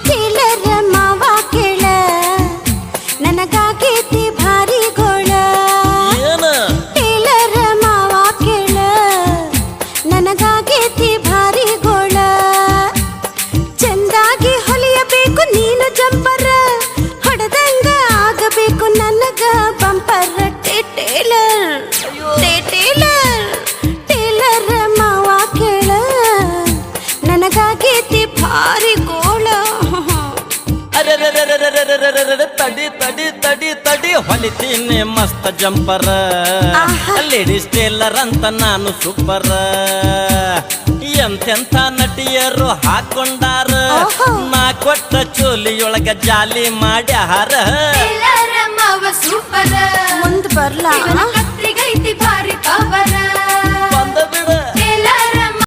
Taylor ಮಾವ ಕೇಳ ನನಗಾಗೈತಿ ಭಾರಿ ಗೋಳ ಟೇಲರ್ ಮಾವ ಕೇಳ ನನಗಾಗೈತಿ ಭಾರಿ ಗೋಳ ಚಂದಾಗಿ ಹೊಲಿಯಬೇಕು ನೀನು ಜಂಪರ ಹೊಡೆದಂಗ ಆಗಬೇಕು ನನಗ ಬಂಪರ್ ಟೇಲರ್ ಟೇಲರ್ ಮಾವ ಕೇಳ ನನಗಾಗೈತಿ ಭಾರಿ ಗೋಳ ತಡಿ ತಡಿ ತಡಿ ತಡಿ ಹೊಲಿತೀನಿ ಮಸ್ತ್ ಜಂಪರ್ ಲೇಡೀಸ್ ಟೇಲರ್ ಅಂತ ನಾನು ಸೂಪರ್ ಎಂತೆಂಥ ನಟಿಯರು ಹಾಕೊಂಡಾರ ನಾ ಕೊಟ್ಟ ಚೋಲಿಯೊಳಗ ಜಾಲಿ ಮಾಡ್ಯಾರ ಮುಂದ್ ಬರ್ಲಾ